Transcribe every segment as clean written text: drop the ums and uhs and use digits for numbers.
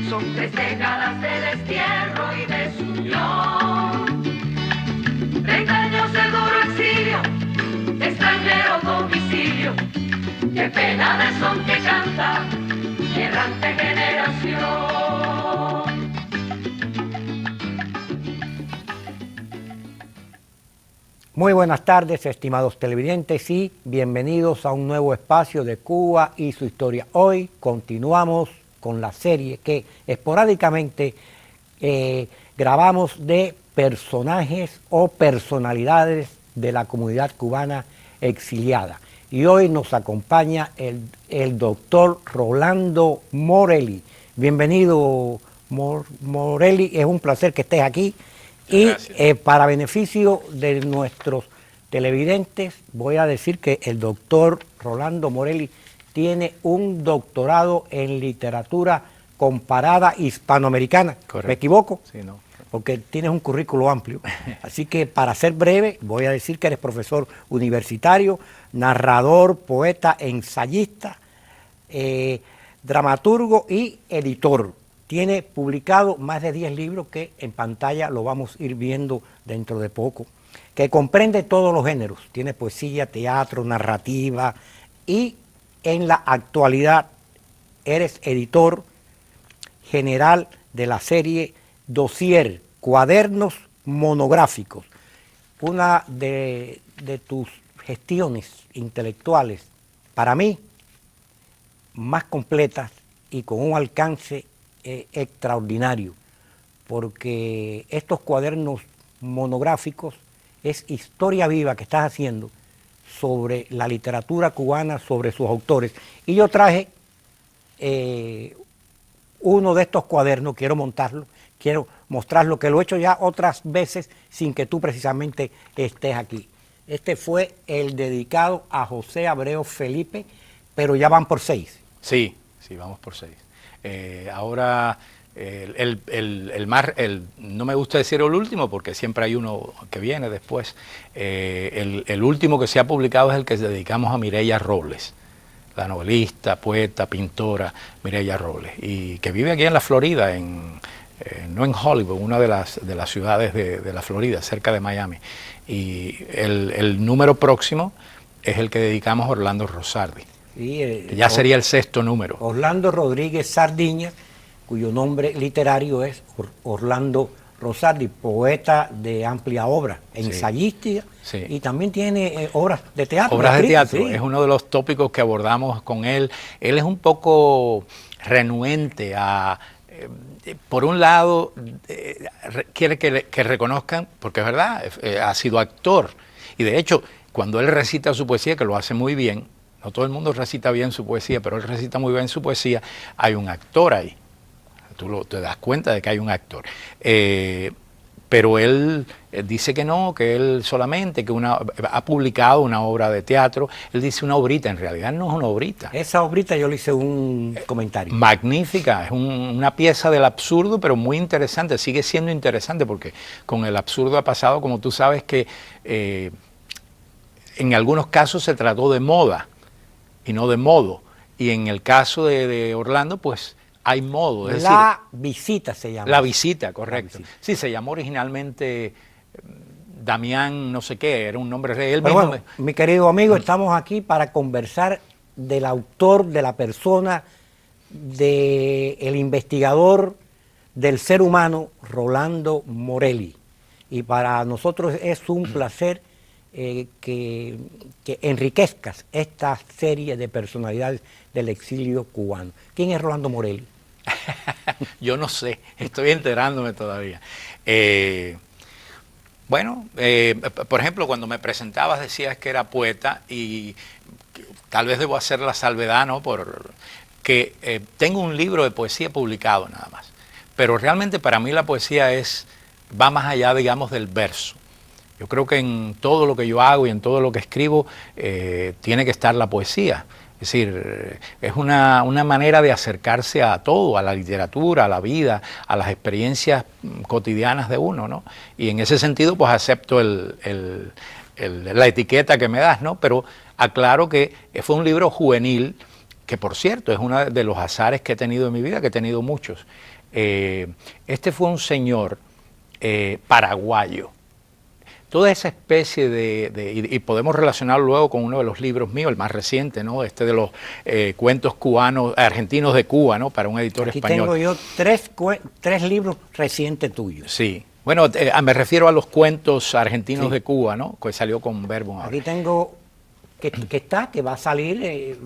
son 3 décadas de destierro y desunión. 30 años de duro exilio, extranjero domicilio. Qué pena de son que canta mi errante generación. Muy buenas tardes, estimados televidentes, y bienvenidos a un nuevo espacio de Cuba y su historia. Hoy continuamos con la serie que esporádicamente grabamos de personajes o personalidades de la comunidad cubana exiliada. Y hoy nos acompaña el doctor Rolando Morelli. Bienvenido, Morelli, es un placer que estés aquí. Y para beneficio de nuestros televidentes, voy a decir que el doctor Rolando Morelli tiene un doctorado en literatura comparada hispanoamericana. Correcto. ¿Me equivoco? Sí, no. Porque tienes un currículo amplio. Así que para ser breve, voy a decir que eres profesor universitario, narrador, poeta, ensayista, dramaturgo y editor. Tiene publicado más de 10 libros que en pantalla lo vamos a ir viendo dentro de poco, que comprende todos los géneros. Tiene poesía, teatro, narrativa, y en la actualidad eres editor general de la serie Dossier, Cuadernos Monográficos, una de tus gestiones intelectuales, para mí, más completas y con un alcance extraordinario, porque estos cuadernos monográficos es historia viva que estás haciendo sobre la literatura cubana, sobre sus autores. Y yo traje uno de estos cuadernos, quiero mostrarlo, que lo he hecho ya otras veces sin que tú precisamente estés aquí. Este fue el dedicado a José Abreu Felipe, pero ya van por 6. Sí, vamos por 6. Ahora, no me gusta decir el último porque siempre hay uno que viene después. El último que se ha publicado es el que dedicamos a Mireya Robles, la novelista, poeta, pintora Mireya Robles, y que vive aquí en la Florida, no en Hollywood, una de las ciudades de la Florida, cerca de Miami. Y el número próximo es el que dedicamos a Orlando Rosardi. Sí, que ya sería el 6º número. Orlando Rodríguez Sardiña, cuyo nombre literario es Orlando Rosardi, poeta de amplia obra, ensayística, sí. Y también tiene obras de teatro. Obras de teatro, sí. Es uno de los tópicos que abordamos con él. Él es un poco renuente a... por un lado, quiere que reconozcan, porque es verdad, ha sido actor. Y de hecho, cuando él recita su poesía, que lo hace muy bien, no todo el mundo recita bien su poesía, pero él recita muy bien su poesía, hay un actor ahí. Tú te das cuenta de que hay un actor. Pero él dice que no, que él solamente, ha publicado una obra de teatro. Él dice una obrita, en realidad no es una obrita. Esa obrita yo le hice un comentario. Magnífica, es una pieza del absurdo, pero muy interesante, sigue siendo interesante porque con el absurdo ha pasado, como tú sabes, que en algunos casos se trató de moda y no de modo. Y en el caso de Orlando, pues hay modo. Es la decir, visita se llama. La visita, correcto. La visita. Sí, se llamó originalmente Damián no sé qué, era un nombre de él Pero mismo. Bueno, mi querido amigo, estamos aquí para conversar del autor, de la persona, del investigador del ser humano, Rolando Morelli. Y para nosotros es un placer que enriquezcas esta serie de personalidades del exilio cubano. ¿Quién es Rolando Morelli? Yo no sé, estoy enterándome todavía. Por ejemplo, cuando me presentabas decías que era poeta y tal vez debo hacer la salvedad, ¿no? Porque tengo un libro de poesía publicado nada más. Pero realmente para mí la poesía va más allá, digamos, del verso. Yo creo que en todo lo que yo hago y en todo lo que escribo tiene que estar la poesía. Es decir, es una manera de acercarse a todo, a la literatura, a la vida, a las experiencias cotidianas de uno, ¿no? Y en ese sentido, pues acepto la etiqueta que me das, ¿no? Pero aclaro que fue un libro juvenil que por cierto es uno de los azares que he tenido en mi vida, que he tenido muchos. Este fue un señor paraguayo. Toda esa especie y podemos relacionarlo luego con uno de los libros míos, el más reciente, ¿no? Este de los cuentos cubanos, argentinos de Cuba, ¿no? Para un editor Aquí español. tengo yo tres libros recientes tuyos. Sí. Bueno, me refiero a los cuentos argentinos de Cuba, ¿no? Que salió con Verbo. Aquí tengo que va a salir,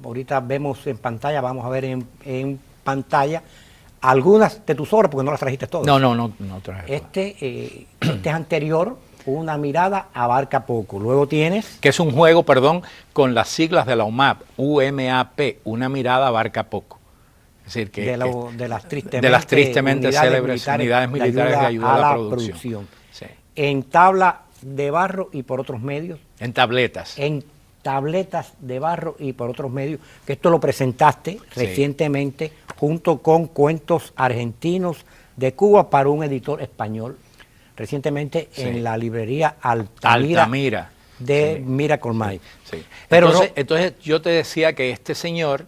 ahorita vemos en pantalla, vamos a ver en pantalla algunas de tus obras, porque no las trajiste todas. No traje todas. Este es anterior, Una mirada abarca poco. Luego tienes... Que es un juego, perdón, con las siglas de la UMAP, UMAP, Una mirada abarca poco. Es decir, que de las tristemente célebres unidades militares de ayuda a la producción. Sí. En tabla de barro y por otros medios. En tabletas. En tabletas de barro y por otros medios, que esto lo presentaste recientemente junto con Cuentos Argentinos de Cuba para un editor español, recientemente en la librería Altamira de Miracle Mike. Sí. Pero entonces yo te decía que este señor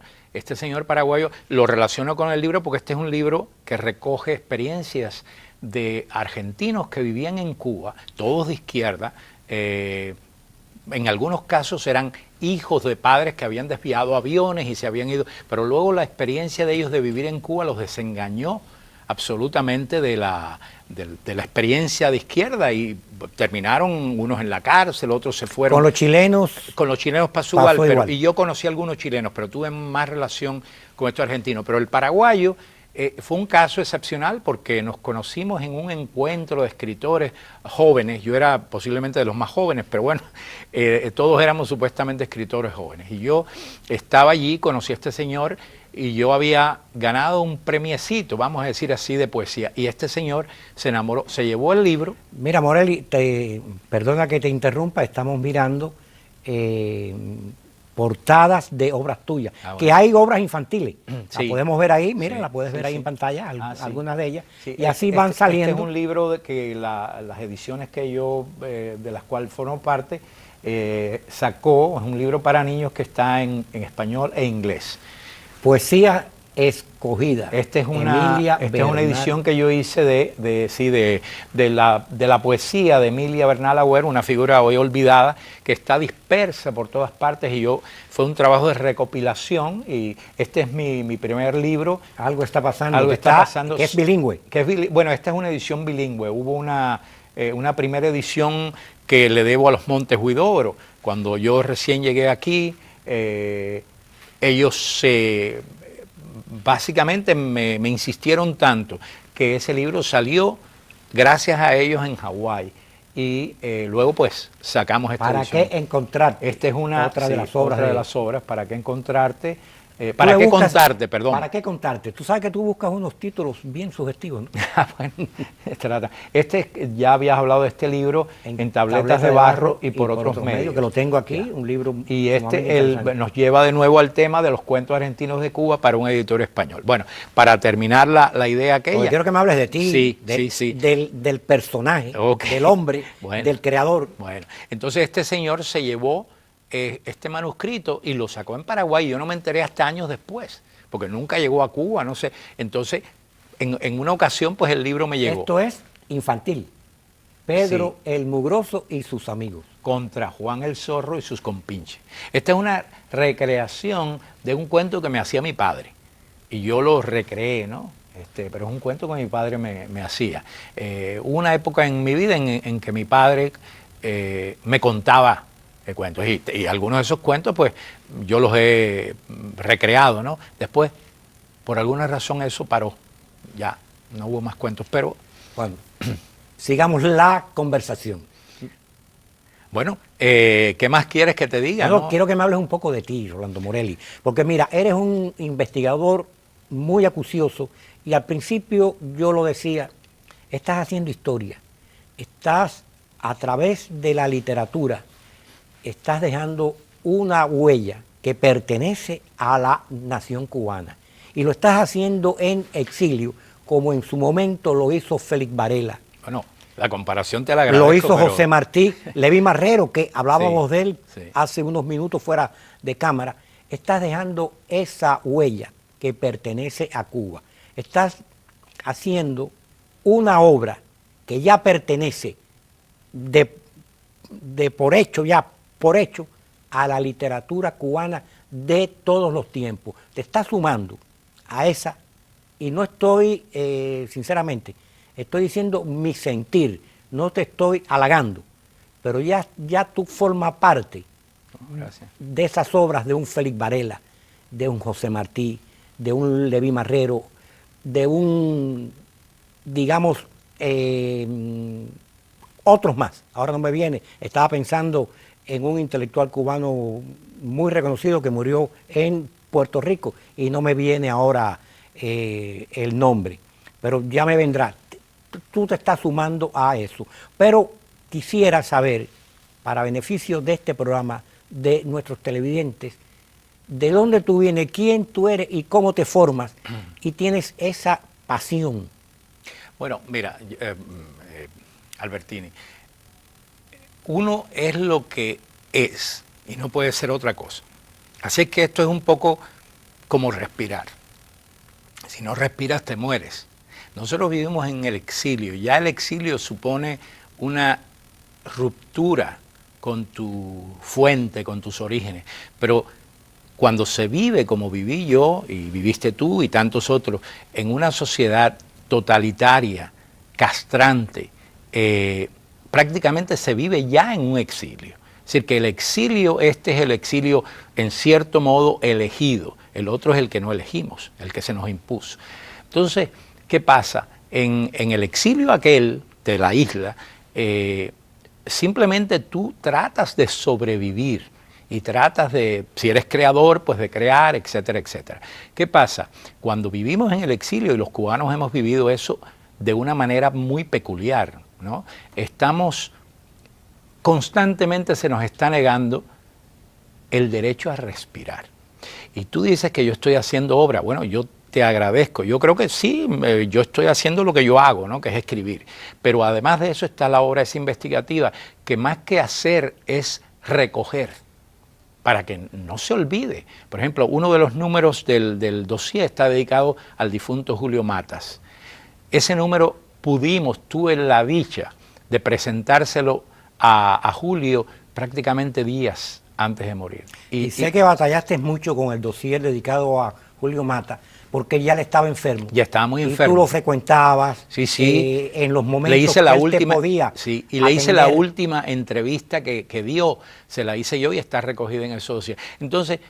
paraguayo lo relaciono con el libro porque este es un libro que recoge experiencias de argentinos que vivían en Cuba, todos de izquierda. En algunos casos eran hijos de padres que habían desviado aviones y se habían ido, pero luego la experiencia de ellos de vivir en Cuba los desengañó absolutamente de la experiencia de izquierda y terminaron unos en la cárcel, otros se fueron. Con los chilenos pasó igual. Y yo conocí a algunos chilenos, pero tuve más relación con estos argentinos. Pero el paraguayo fue un caso excepcional porque nos conocimos en un encuentro de escritores jóvenes. Yo era posiblemente de los más jóvenes, pero bueno, todos éramos supuestamente escritores jóvenes. Y yo estaba allí, conocí a este señor y yo había ganado un premiecito, vamos a decir así, de poesía. Y este señor se enamoró, se llevó el libro. Mira, Morelli, perdona que te interrumpa, estamos mirando portadas de obras tuyas, bueno, que hay obras infantiles. Sí. La podemos ver ahí, mira, la puedes ver ahí en pantalla, algunas de ellas. Sí. Y así van saliendo. Este es un libro de que las ediciones que yo, de las cuales formo parte, sacó, es un libro para niños que está en español e inglés. Poesía escogida. Esta es una edición que yo hice de la poesía de Emilia Bernal Agüero, una figura hoy olvidada, que está dispersa por todas partes, y fue un trabajo de recopilación, y este es mi primer libro. Algo está pasando. Que es bilingüe. Bueno, esta es una edición bilingüe. Hubo una primera edición que le debo a los Montes Huidobro. Cuando yo recién llegué aquí, ellos básicamente me insistieron tanto que ese libro salió gracias a ellos en Hawái, y luego pues sacamos esta edición. ¿Para qué encontrarte? Esta es otra de las obras, ¿Para qué encontrarte? ¿Para qué contarte, perdón? ¿Para qué contarte? Tú sabes que tú buscas unos títulos bien sugestivos, ¿no? Bueno, ya habías hablado de este libro en tabletas de barro y por otros medios. Que lo tengo aquí, un libro. Y nos lleva de nuevo al tema de los cuentos argentinos de Cuba para un editor español. Bueno, para terminar la idea aquella. Porque quiero que me hables de ti, del personaje, del hombre, del creador. Bueno, entonces este señor se llevó este manuscrito y lo sacó en Paraguay. Yo no me enteré hasta años después, porque nunca llegó a Cuba, no sé. Entonces, en una ocasión, pues el libro me llegó. Esto es infantil. Pedro el Mugroso y sus amigos. Contra Juan el Zorro y sus compinches. Esta es una recreación de un cuento que me hacía mi padre. Y yo lo recreé, ¿no? Pero es un cuento que mi padre me hacía. Hubo una época en mi vida en que mi padre me contaba cuentos, y algunos de esos cuentos pues yo los he recreado, ¿no? Después, por alguna razón eso paró, ya no hubo más cuentos, pero bueno, sigamos la conversación. Bueno, ¿qué más quieres que te diga? No, quiero que me hables un poco de ti, Rolando Morelli, porque mira, eres un investigador muy acucioso, y al principio yo lo decía, estás haciendo historia, estás a través de la literatura, estás dejando una huella que pertenece a la nación cubana. Y lo estás haciendo en exilio, como en su momento lo hizo Félix Varela. Bueno, la comparación te la agradezco. Lo hizo José Martí, Levi Marrero, que hablábamos de él hace unos minutos fuera de cámara. estás dejando esa huella que pertenece a Cuba. Estás haciendo una obra que ya pertenece por hecho a la literatura cubana de todos los tiempos. Te estás sumando a esa, y no estoy, sinceramente, estoy diciendo mi sentir, no te estoy halagando, pero ya tú formas parte de esas obras de un Félix Varela, de un José Martí, de un Leví Marrero, de un, digamos, otros más. Ahora no me viene, estaba pensando en un intelectual cubano muy reconocido que murió en Puerto Rico y no me viene ahora el nombre, pero ya me vendrá. Tú te estás sumando a eso, pero quisiera saber, para beneficio de este programa, de nuestros televidentes, de dónde tú vienes, quién tú eres y cómo te formas y tienes esa pasión. Bueno, mira, Albertini, uno es lo que es y no puede ser otra cosa. Así es que esto es un poco como respirar. Si no respiras te mueres. Nosotros vivimos en el exilio. Ya el exilio supone una ruptura con tu fuente, con tus orígenes. Pero cuando se vive como viví yo y viviste tú y tantos otros en una sociedad totalitaria, castrante, prácticamente se vive ya en un exilio. Es decir, que el exilio, este es el exilio en cierto modo elegido, el otro es el que no elegimos, el que se nos impuso. Entonces, ¿qué pasa? En el exilio aquel de la isla, simplemente tú tratas de sobrevivir y tratas de, si eres creador, pues de crear, etcétera, etcétera. ¿Qué pasa? Cuando vivimos en el exilio, y los cubanos hemos vivido eso de una manera muy peculiar, ¿no? Constantemente se nos está negando el derecho a respirar. Y tú dices que yo estoy haciendo obra. Bueno, yo te agradezco. Yo creo que sí, yo estoy haciendo lo que yo hago, ¿no? Que es escribir. Pero además de eso está la obra esa investigativa, que más que hacer es recoger, para que no se olvide. Por ejemplo, uno de los números del dossier está dedicado al difunto Julio Matas. Ese número tuve la dicha de presentárselo a Julio prácticamente días antes de morir. Y sé que batallaste mucho con el dossier dedicado a Julio Matas, porque ya le estaba enfermo. Ya estaba muy enfermo. Y tú lo frecuentabas. Sí. En los momentos le hice la que él última, te podía sí, y le hice la última entrevista que dio, se la hice yo y está recogida en el dossier. Entonces,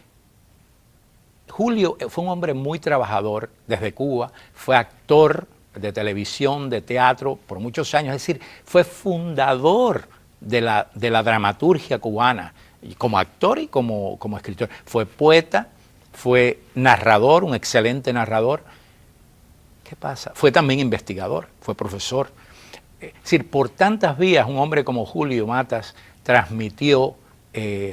Julio fue un hombre muy trabajador desde Cuba, fue actor de televisión, de teatro, por muchos años, es decir, fue fundador de la dramaturgia cubana, como actor y como escritor. Fue poeta, fue narrador, un excelente narrador. ¿Qué pasa? Fue también investigador, fue profesor. Es decir, por tantas vías un hombre como Julio Matas transmitió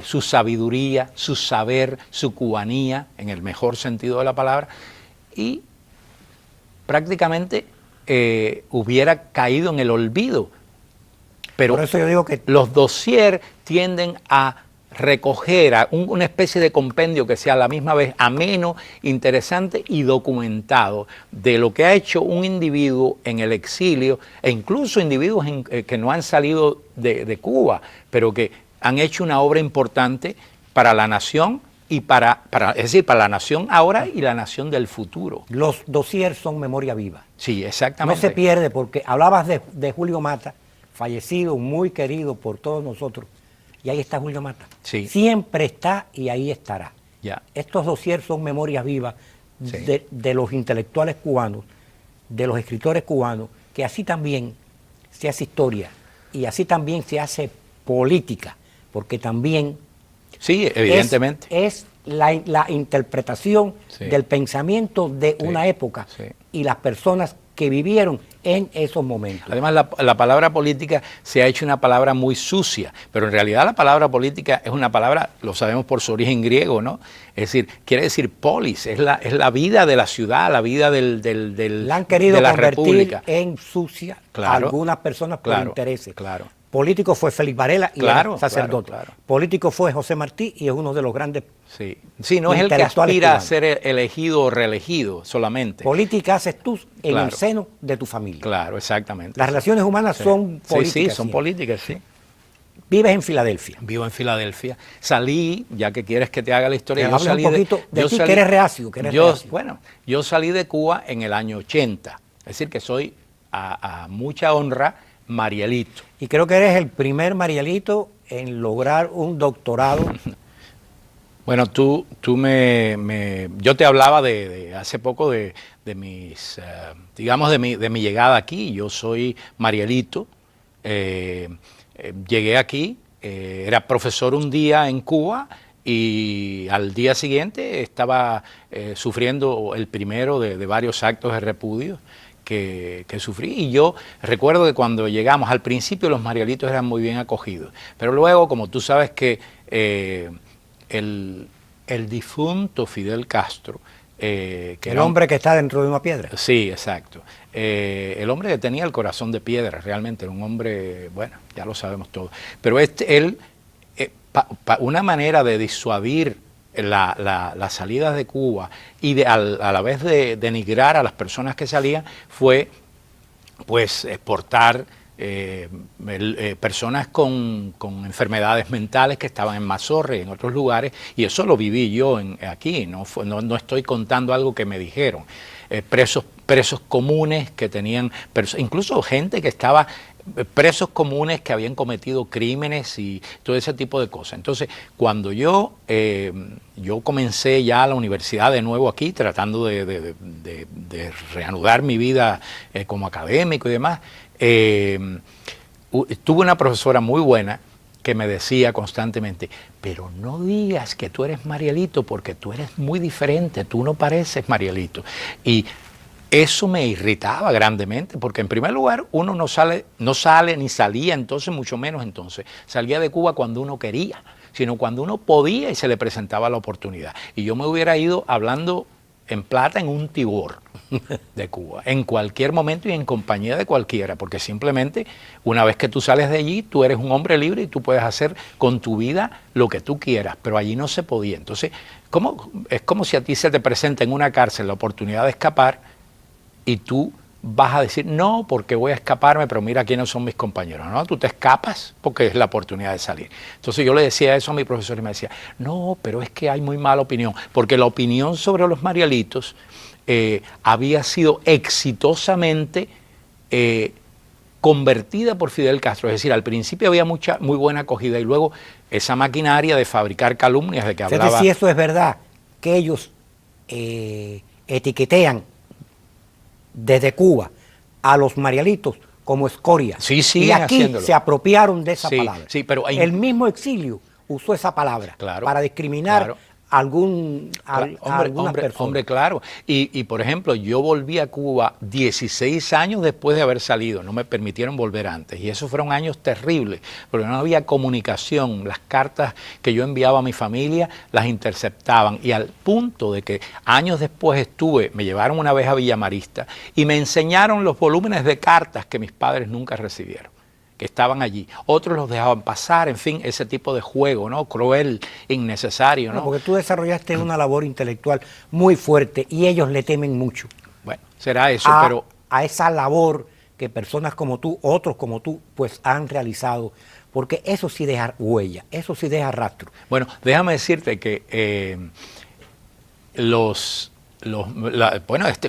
su sabiduría, su saber, su cubanía, en el mejor sentido de la palabra, y prácticamente hubiera caído en el olvido. Pero por eso yo digo que los dossiers tienden a recoger una especie de compendio que sea a la misma vez ameno, interesante y documentado de lo que ha hecho un individuo en el exilio, e incluso individuos que no han salido de Cuba, pero que han hecho una obra importante para la nación y es decir, para la nación ahora y la nación del futuro. Los dossiers son memoria viva. Sí, exactamente. No se pierde, porque hablabas de Julio Matas, fallecido, muy querido por todos nosotros, y ahí está Julio Matas. Sí. Siempre está y ahí estará. Ya. Estos dossiers son memorias vivas Sí. de los intelectuales cubanos, de los escritores cubanos, que así también se hace historia y así también se hace política, porque también Sí, evidentemente. es la interpretación Sí. del pensamiento de Sí. una época Sí. y las personas que vivieron en esos momentos. Además, la palabra política se ha hecho una palabra muy sucia, pero en realidad la palabra política es una palabra, lo sabemos por su origen griego, ¿no? Es decir, quiere decir polis, es la vida de la ciudad, la vida La han querido de la convertir república. en sucia Claro, algunas personas por claro, intereses. claro. Político fue Félix Varela y Claro, era sacerdote. claro, claro. Político fue José Martí y es uno de los grandes. Sí, sí, no es el que intelectuales aspira a cubanos. ser elegido o reelegido solamente. Política haces tú en Claro. el seno de tu familia. Claro, exactamente. Las relaciones humanas son políticas. Sí, sí, son siempre. políticas, sí. Vives en Filadelfia. Vivo en Filadelfia. Salí, ya que quieres que te haga la historia, Que yo hable salí un poquito de yo ti, que eres reacio, que eres reacio. Bueno, yo salí de Cuba en el año 80. Es decir, que soy a mucha honra Marielito. Y creo que eres el primer Marielito en lograr un doctorado. Bueno, yo te hablaba de hace poco de mis, digamos, de mi llegada aquí. Yo soy Marielito. Llegué aquí, era profesor un día en Cuba y al día siguiente estaba sufriendo el primero de varios actos de repudio que sufrí. Y yo recuerdo que cuando llegamos, al principio los Marielitos eran muy bien acogidos, pero luego, como tú sabes que el difunto Fidel Castro, que El hombre que está dentro de una piedra. Sí, exacto. El hombre que tenía el corazón de piedra, realmente era un hombre, bueno, ya lo sabemos todo. Pero él, una manera de disuadir las salidas de Cuba y a la vez de denigrar a las personas que salían fue, pues, exportar personas con enfermedades mentales que estaban en Mazorra y en otros lugares, y eso lo viví yo aquí, no estoy contando algo que me dijeron. Presos comunes que tenían, incluso gente que estaba, presos comunes que habían cometido crímenes y todo ese tipo de cosas. Entonces, cuando yo comencé ya la universidad de nuevo aquí, tratando de reanudar mi vida como académico y demás, tuve una profesora muy buena que me decía constantemente, pero no digas que tú eres Marielito porque tú eres muy diferente, tú no pareces Marielito. Y eso me irritaba grandemente, porque en primer lugar uno no sale ni salía entonces, mucho menos entonces. Salía de Cuba cuando uno quería, sino cuando uno podía y se le presentaba la oportunidad. Y yo me hubiera ido hablando en plata en un Tibor de Cuba, en cualquier momento y en compañía de cualquiera, porque simplemente una vez que tú sales de allí, tú eres un hombre libre y tú puedes hacer con tu vida lo que tú quieras, pero allí no se podía. Entonces, es como si a ti se te presenta en una cárcel la oportunidad de escapar y tú vas a decir, no, porque voy a escaparme, pero mira quiénes son mis compañeros. No, tú te escapas porque es la oportunidad de salir. Entonces yo le decía eso a mi profesor y me decía, no, pero es que hay muy mala opinión, porque la opinión sobre los Marielitos había sido exitosamente convertida por Fidel Castro. Es decir, al principio había muy buena acogida y luego esa maquinaria de fabricar calumnias de que hablaba... Si eso es verdad, que ellos etiquetean desde Cuba a los Marielitos como escoria. Sí, y aquí haciéndolo. se apropiaron de esa Sí, palabra. sí, pero el mismo exilio usó esa palabra para discriminar a algunas personas. Hombre, claro. Y por ejemplo, yo volví a Cuba 16 años después de haber salido. No me permitieron volver antes. Y esos fueron años terribles, porque no había comunicación. Las cartas que yo enviaba a mi familia las interceptaban. Y al punto de que años después me llevaron una vez a Villa Marista y me enseñaron los volúmenes de cartas que mis padres nunca recibieron, que estaban allí. Otros los dejaban pasar, en fin, ese tipo de juego, ¿no? Cruel, innecesario, ¿no? Porque tú desarrollaste una labor intelectual muy fuerte y ellos le temen mucho. Bueno, será eso, pero... a esa labor que personas como tú, otros como tú, pues han realizado, porque eso sí deja huella, eso sí deja rastro. Bueno, déjame decirte que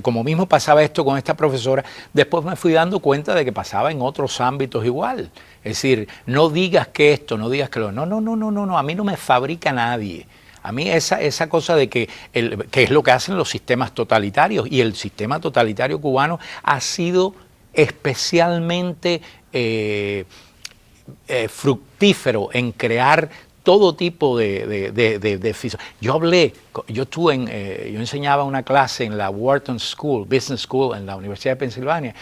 como mismo pasaba esto con esta profesora, después me fui dando cuenta de que pasaba en otros ámbitos igual. Es decir, no digas que esto, no digas que lo... No, a mí no me fabrica nadie. A mí esa cosa de que es lo que hacen los sistemas totalitarios, y el sistema totalitario cubano ha sido especialmente fructífero en crear todo tipo de yo enseñaba una clase en la Wharton School, Business School, en la Universidad de Pensilvania.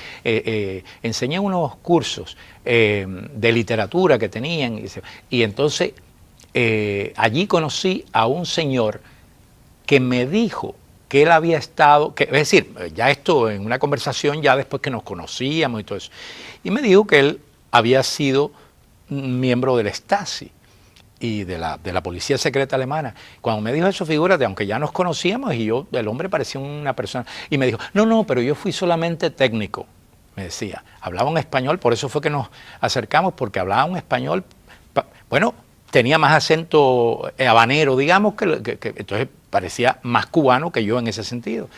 Enseñé unos cursos de literatura que tenían, y entonces allí conocí a un señor que me dijo que él había estado, es decir, ya esto en una conversación ya después que nos conocíamos y todo eso, y me dijo que él había sido miembro del Stasi y de la policía secreta alemana. Cuando me dijo eso, figúrate, aunque ya nos conocíamos y yo, el hombre parecía una persona, y me dijo, no, pero yo fui solamente técnico, me decía. Hablaba un español, por eso fue que nos acercamos, porque hablaba un español, bueno, tenía más acento habanero, digamos, que entonces parecía más cubano que yo en ese sentido.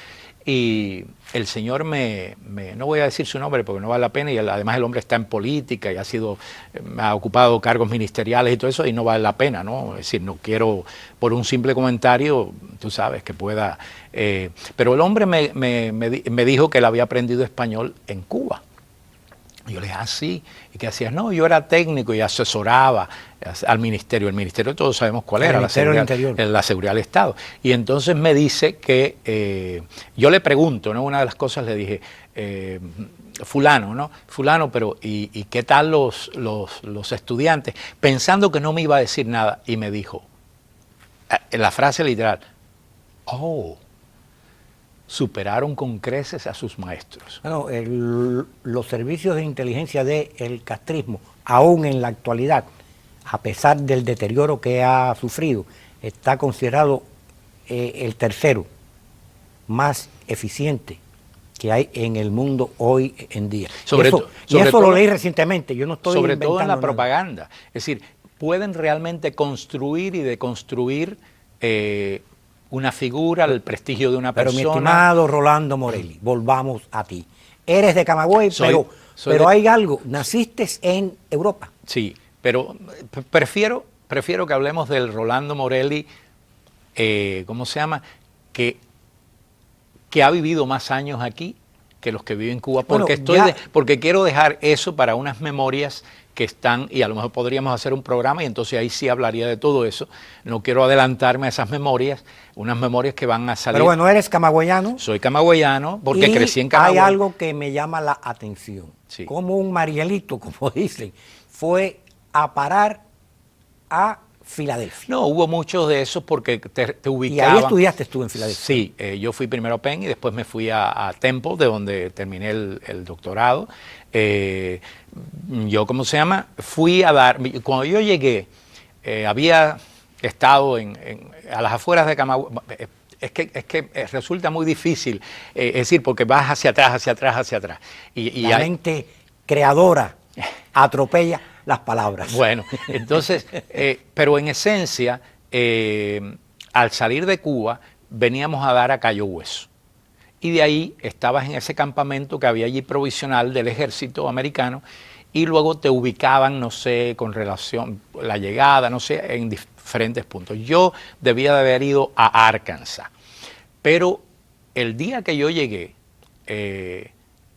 Y el señor no voy a decir su nombre porque no vale la pena, y además el hombre está en política y ha ocupado cargos ministeriales y todo eso, y no vale la pena, ¿no? Es decir, no quiero por un simple comentario, tú sabes, que pueda... pero el hombre me dijo que él había aprendido español en Cuba. Y yo le dije, sí. ¿Y qué hacías? No, yo era técnico y asesoraba al ministerio. El ministerio todos sabemos cuál era, la seguridad del Estado. Y entonces me dice que, yo le pregunto, ¿no? Una de las cosas le dije, fulano, ¿no? Fulano, pero ¿y qué tal los estudiantes? Pensando que no me iba a decir nada, y me dijo, en la frase literal, superaron con creces a sus maestros. Bueno, los servicios de inteligencia del castrismo, aún en la actualidad, a pesar del deterioro que ha sufrido, está considerado el tercero más eficiente que hay en el mundo hoy en día. Y eso lo leí recientemente, yo no estoy sobre todo en la nada. propaganda. Es decir, pueden realmente construir y deconstruir una figura, el prestigio de una persona. Pero mi estimado Rolando Morelli, volvamos a ti. Eres de Camagüey, pero hay algo, naciste en Europa. Sí, pero prefiero que hablemos del Rolando Morelli, ¿cómo se llama? Que ha vivido más años aquí que los que viven en Cuba, porque porque quiero dejar eso para unas memorias que están, y a lo mejor podríamos hacer un programa y entonces ahí sí hablaría de todo eso. No quiero adelantarme a esas memorias, unas memorias que van a salir. Pero bueno, ¿eres camagüeyano? Soy camagüeyano porque crecí en Camagüey. Hay algo que me llama la atención. Sí. Como un Marielito, como dicen, fue a parar a Filadelfia. No, hubo muchos de esos porque te ubicaban. ¿Y ahí estudiaste tú en Filadelfia? Sí, yo fui primero a Penn y después me fui a Temple, de donde terminé el doctorado. Yo, ¿cómo se llama? Fui a dar... Cuando yo llegué, había estado a las afueras de Camagüey. Es que resulta muy difícil, es decir, porque vas hacia atrás. Y la mente creadora atropella las palabras. Bueno, entonces, pero en esencia, al salir de Cuba, veníamos a dar a Cayo Hueso. Y de ahí estabas en ese campamento que había allí provisional del ejército americano, y luego te ubicaban, no sé, con relación a la llegada, no sé, en diferentes puntos. Yo debía de haber ido a Arkansas, pero el día que yo llegué,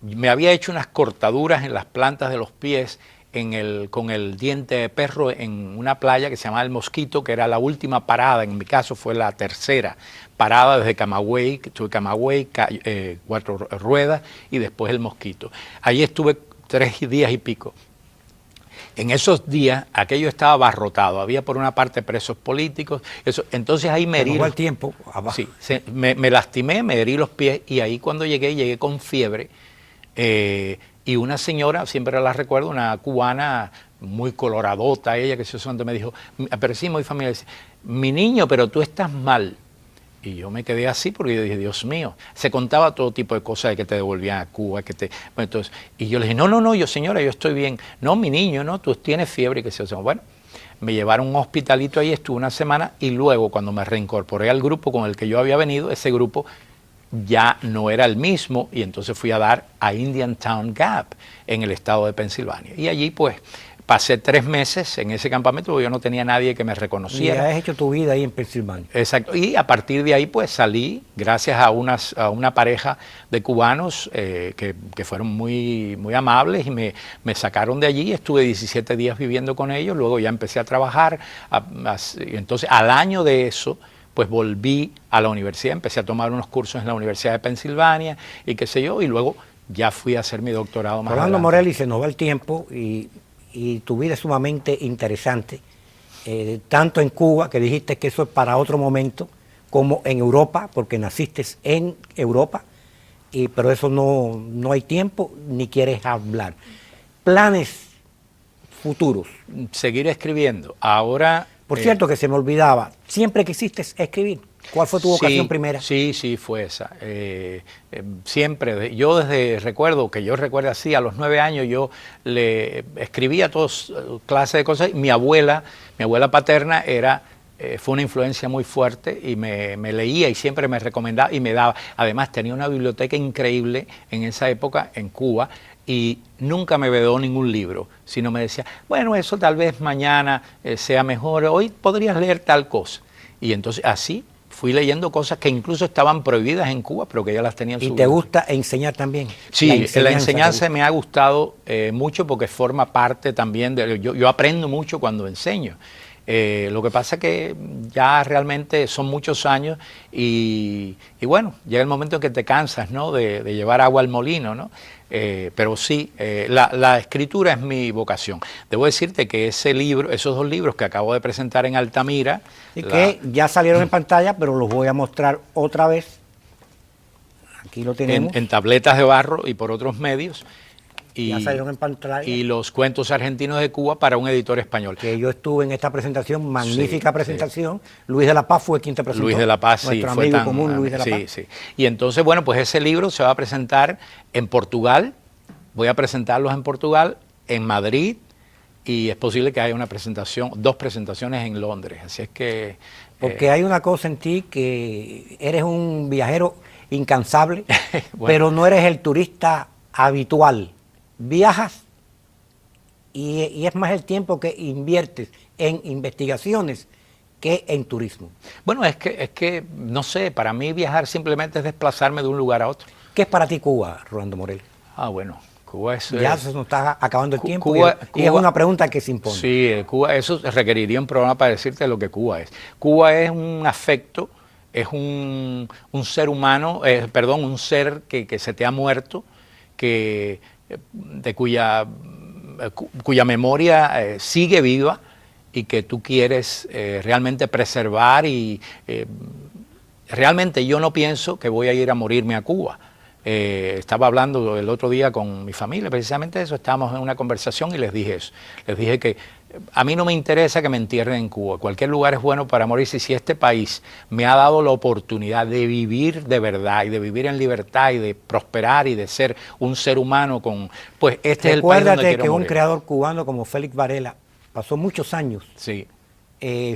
me había hecho unas cortaduras en las plantas de los pies con el diente de perro en una playa que se llamaba El Mosquito, que era la última parada, en mi caso fue la tercera parada desde Camagüey, tuve Camagüey, 4 Ruedas y después El Mosquito. Allí estuve 3 días y pico. En esos días aquello estaba abarrotado, había por una parte presos políticos, entonces ahí me herí. El tiempo abajo. Sí, me lastimé, me herí los pies, y ahí cuando llegué con fiebre. Y una señora, siempre la recuerdo, una cubana muy coloradota, ella que se me dijo, pero sí, muy familiar, dice, mi niño, pero tú estás mal. Y yo me quedé así porque yo dije, Dios mío, se contaba todo tipo de cosas de que te devolvían a Cuba, bueno, entonces, y yo le dije, no, yo señora, yo estoy bien. No, mi niño, no, tú tienes fiebre, que se bueno, me llevaron a un hospitalito ahí, estuve una semana, y luego cuando me reincorporé al grupo con el que yo había venido, ese grupo ya no era el mismo, y entonces fui a dar a Indiantown Gap en el estado de Pensilvania. Y allí pues pasé 3 meses en ese campamento porque yo no tenía nadie que me reconociera. Y has hecho tu vida ahí en Pensilvania. Exacto, y a partir de ahí pues salí gracias a una pareja de cubanos que fueron muy, muy amables y me sacaron de allí. Estuve 17 días viviendo con ellos, luego ya empecé a trabajar, y entonces al año de eso pues volví a la universidad, empecé a tomar unos cursos en la Universidad de Pensilvania y qué sé yo, y luego ya fui a hacer mi doctorado más Rolando adelante. Morelli, se nos va el tiempo y tu vida es sumamente interesante, tanto en Cuba, que dijiste que eso es para otro momento, como en Europa, porque naciste en Europa, pero eso no hay tiempo ni quieres hablar. Planes futuros? Seguir escribiendo. Ahora... Por cierto, que se me olvidaba, ¿siempre quisiste escribir? ¿Cuál fue tu vocación sí, primera? Sí, fue esa. Siempre, yo desde recuerdo, que yo recuerdo así, a los 9 años yo le escribía todas clases de cosas. Mi abuela paterna fue una influencia muy fuerte y me leía y siempre me recomendaba y me daba. Además tenía una biblioteca increíble en esa época en Cuba y nunca me vedó ningún libro, sino me decía, bueno, eso tal vez mañana sea mejor, hoy podrías leer tal cosa. Y entonces así fui leyendo cosas que incluso estaban prohibidas en Cuba, pero que ya las tenía en su biblioteca. ¿Y te biblioteca. gusta enseñar también? Sí, la enseñanza me ha gustado mucho porque forma parte también de... Yo aprendo mucho cuando enseño. Lo que pasa es que ya realmente son muchos años y bueno, llega el momento en que te cansas, ¿no? de llevar agua al molino, ¿no? Pero sí, la escritura es mi vocación. Debo decirte que esos 2 libros que acabo de presentar en Altamira... Y que ya salieron en pantalla, pero los voy a mostrar otra vez. Aquí lo tenemos. En tabletas de barro y por otros medios. Ya salieron en pantalla. Y los cuentos argentinos de Cuba para un editor español. Que yo estuve en esta presentación, magnífica presentación. Sí. Luis de la Paz fue quien te presentó. Luis de la Paz, nuestro sí. amigo común, Luis de la Paz. Sí. Y entonces, bueno, pues ese libro se va a presentar en Portugal. Voy a presentarlos en Portugal, en Madrid, y es posible que haya 2 presentaciones en Londres. Así es que... Porque hay una cosa en ti, que eres un viajero incansable, bueno, pero no eres el turista habitual. Viajas y es más el tiempo que inviertes en investigaciones que en turismo. Bueno, es que, no sé, para mí viajar simplemente es desplazarme de un lugar a otro. ¿Qué es para ti Cuba, Rolando Morel? Bueno, Cuba es... Ya se nos está acabando el tiempo Cuba, y es una pregunta que se impone. Sí, Cuba, eso requeriría un programa para decirte lo que Cuba es. Cuba es un afecto, es un ser humano, un ser que se te ha muerto, de cuya memoria sigue viva y que tú quieres realmente preservar y realmente yo no pienso que voy a ir a morirme a Cuba. Estaba hablando el otro día con mi familia, precisamente eso, estábamos en una conversación y les dije eso. Les dije que a mí no me interesa que me entierren en Cuba, cualquier lugar es bueno para morirse. Si este país me ha dado la oportunidad de vivir de verdad y de vivir en libertad y de prosperar y de ser un ser humano pues este es el país donde quiero morir. Recuérdate que un creador cubano como Félix Varela pasó muchos años, sí,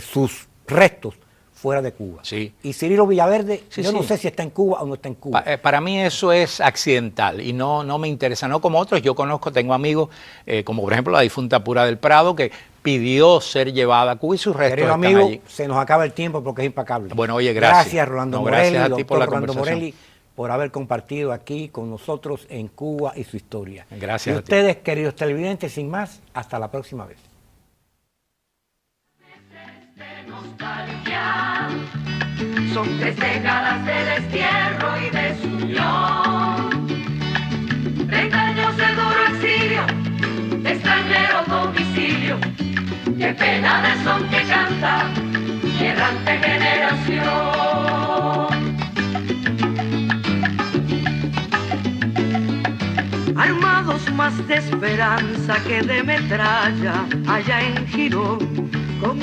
sus restos fuera de Cuba. Sí. Y Cirilo Villaverde, yo no sé si está en Cuba o no está en Cuba. Para mí eso es accidental y no me interesa, no como otros. Yo tengo amigos, como por ejemplo la difunta Pura del Prado, que pidió ser llevada a Cuba y sus restos Querido están amigo, allí. se nos acaba el tiempo porque es impecable. Bueno, oye, gracias. Gracias, Rolando Morelli, gracias a ti por la Rolando conversación. Morelli, por haber compartido aquí con nosotros en Cuba y su historia. Gracias y a ti. ustedes, queridos televidentes, sin más, hasta la próxima vez. Son 3 décadas de destierro y desunión, 30 años de duro exilio, de extranjero domicilio. Qué pena de son que canta mi errante generación. Armados más de esperanza que de metralla, allá en Girón, con